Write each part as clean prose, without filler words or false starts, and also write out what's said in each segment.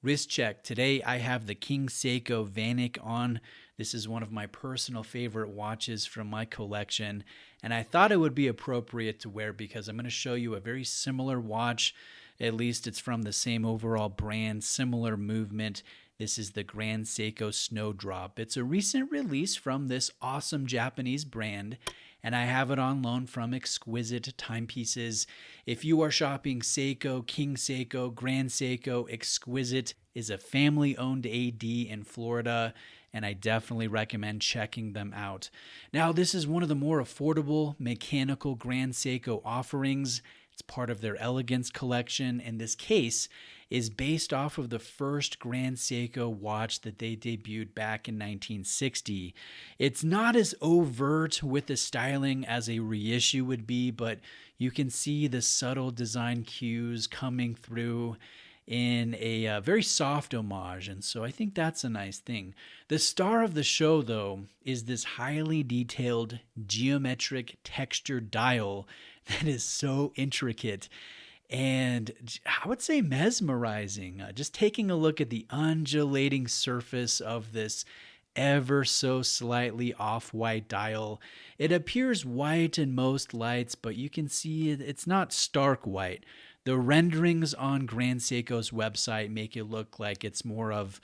Wrist check. Today I have the King Seiko Vanik on. This is one of my personal favorite watches from my collection, and I thought it would be appropriate to wear because I'm going to show you a very similar watch. At least it's from the same overall brand, similar movement. This is the Grand Seiko Snowdrop. It's a recent release from this awesome Japanese brand, and I have it on loan from Exquisite Timepieces. If you are shopping Seiko, King Seiko, Grand Seiko, Exquisite is a family-owned AD in Florida, and I definitely recommend checking them out. Now, this is one of the more affordable mechanical Grand Seiko offerings. It's part of their Elegance collection, and this case is based off of the first Grand Seiko watch that they debuted back in 1960. It's not as overt with the styling as a reissue would be, but you can see the subtle design cues coming through in a very soft homage, and so I think that's a nice thing. The star of the show, though, is this highly detailed geometric textured dial that is so intricate and I would say mesmerizing. Just taking a look at the undulating surface of this ever so slightly off-white dial. It appears white in most lights, but you can see it's not stark white. The renderings on Grand Seiko's website make it look like it's more of,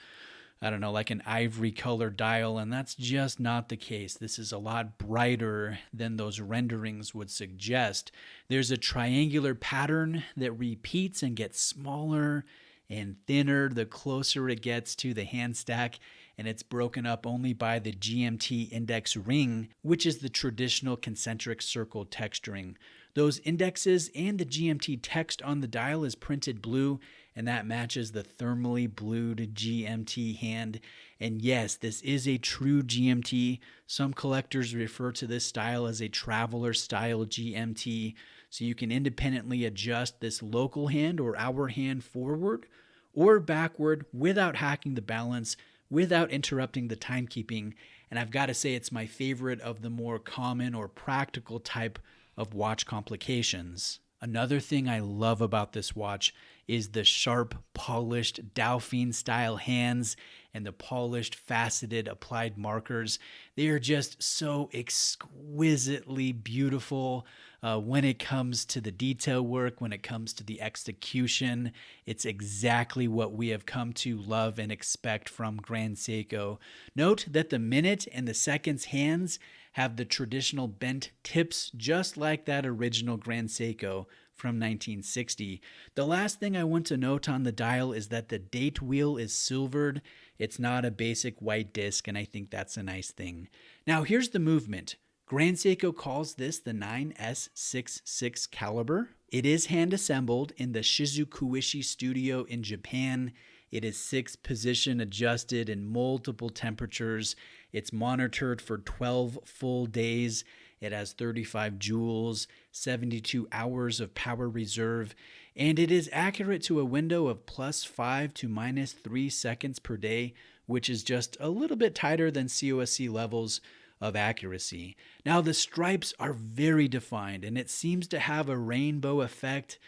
I don't know, like an ivory colored dial, and that's just not the case. This is a lot brighter than those renderings would suggest. There's a triangular pattern that repeats and gets smaller and thinner the closer it gets to the hand stack, and it's broken up only by the GMT index ring, which is the traditional concentric circle texturing. Those indexes and the GMT text on the dial is printed blue, and that matches the thermally blued GMT hand. And yes, this is a true GMT. Some collectors refer to this style as a traveler style GMT, so you can independently adjust this local hand or hour hand forward or backward without hacking the balance, without interrupting the timekeeping. And I've got to say it's my favorite of the more common or practical type of watch complications. Another thing I love about this watch is the sharp, polished Dauphine-style hands and the polished, faceted, applied markers. They are just so exquisitely beautiful when it comes to the detail work, when it comes to the execution. It's exactly what we have come to love and expect from Grand Seiko. Note that the minute and the seconds hands have the traditional bent tips, just like that original Grand Seiko from 1960. The last thing I want to note on the dial is that the date wheel is silvered. It's not a basic white disc, and I think that's a nice thing. Now here's the movement. Grand Seiko calls this the 9S66 caliber. It is hand-assembled in the Shizukuishi studio in Japan. It is 6-position adjusted in multiple temperatures. It's monitored for 12 full days. It has 35 joules, 72 hours of power reserve, and it is accurate to a window of +5 to -3 seconds per day, which is just a little bit tighter than COSC levels of accuracy. Now, the stripes are very defined, and it seems to have a rainbow effect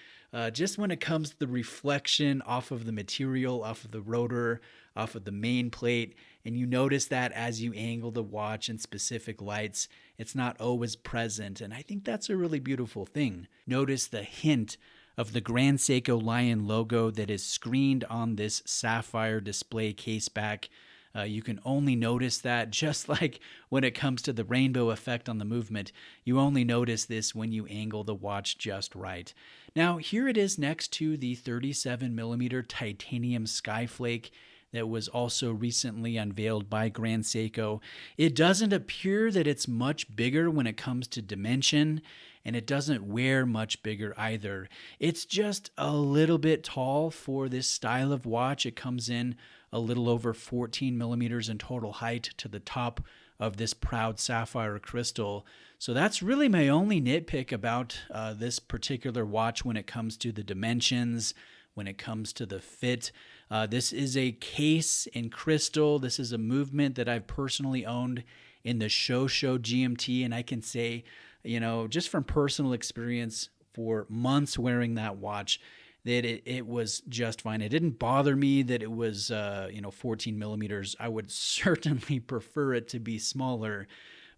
just when it comes to the reflection off of the material, off of the rotor, off of the main plate. And you notice that as you angle the watch in specific lights, it's not always present. And I think that's a really beautiful thing. Notice the hint of the Grand Seiko Lion logo that is screened on this sapphire display case back. You can only notice that, just like when it comes to the rainbow effect on the movement, you only notice this when you angle the watch just right. Now, here it is next to the 37mm titanium Skyflake that was also recently unveiled by Grand Seiko. It doesn't appear that it's much bigger when it comes to dimension, and it doesn't wear much bigger either. It's just a little bit tall for this style of watch. It comes in a little over 14 millimeters in total height to the top of this proud sapphire crystal. So that's really my only nitpick about this particular watch when it comes to the dimensions, when it comes to the fit. This is a case in crystal. This is a movement that I've personally owned in the Show GMT, and I can say, just from personal experience, for months wearing that watch, that it was just fine. It didn't bother me that it was, 14 millimeters. I would certainly prefer it to be smaller,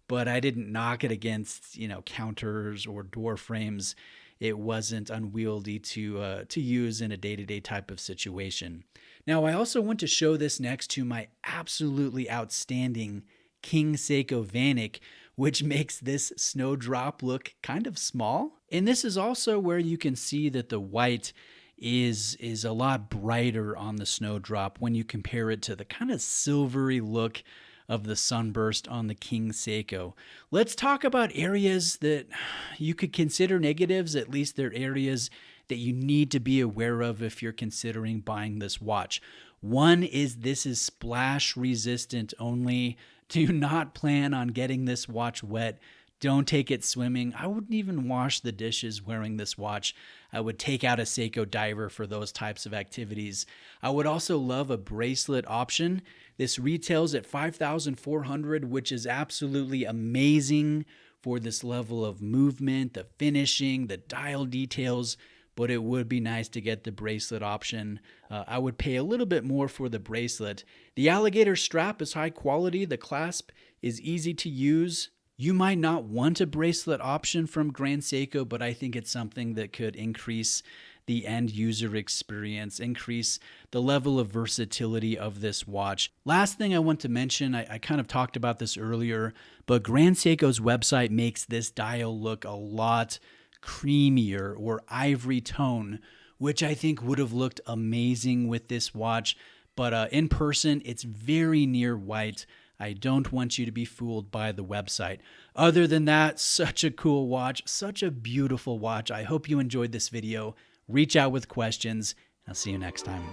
but I didn't knock it against, counters or door frames. It wasn't unwieldy to use in a day-to-day type of situation. Now, I also want to show this next to my absolutely outstanding King Seiko Vanik, which makes this Snowdrop look kind of small. And this is also where you can see that the white is a lot brighter on the Snowdrop when you compare it to the kind of silvery look of the sunburst on the King Seiko. Let's talk about areas that you could consider negatives. At least they're areas that you need to be aware of if you're considering buying this watch. One is this is splash resistant only. Do not plan on getting this watch wet. Don't take it swimming. I wouldn't even wash the dishes wearing this watch. I would take out a Seiko diver for those types of activities. I would also love a bracelet option. This retails at $5,400, which is absolutely amazing for this level of movement, the finishing, the dial details, but it would be nice to get the bracelet option. I would pay a little bit more for the bracelet. The alligator strap is high quality. The clasp is easy to use. You might not want a bracelet option from Grand Seiko, but I think it's something that could increase the end user experience, increase the level of versatility of this watch. Last thing I want to mention, I kind of talked about this earlier, but Grand Seiko's website makes this dial look a lot creamier or ivory tone, which I think would have looked amazing with this watch. But in person, it's very near white. I don't want you to be fooled by the website. Other than that, such a cool watch, such a beautiful watch. I hope you enjoyed this video. Reach out with questions. I'll see you next time.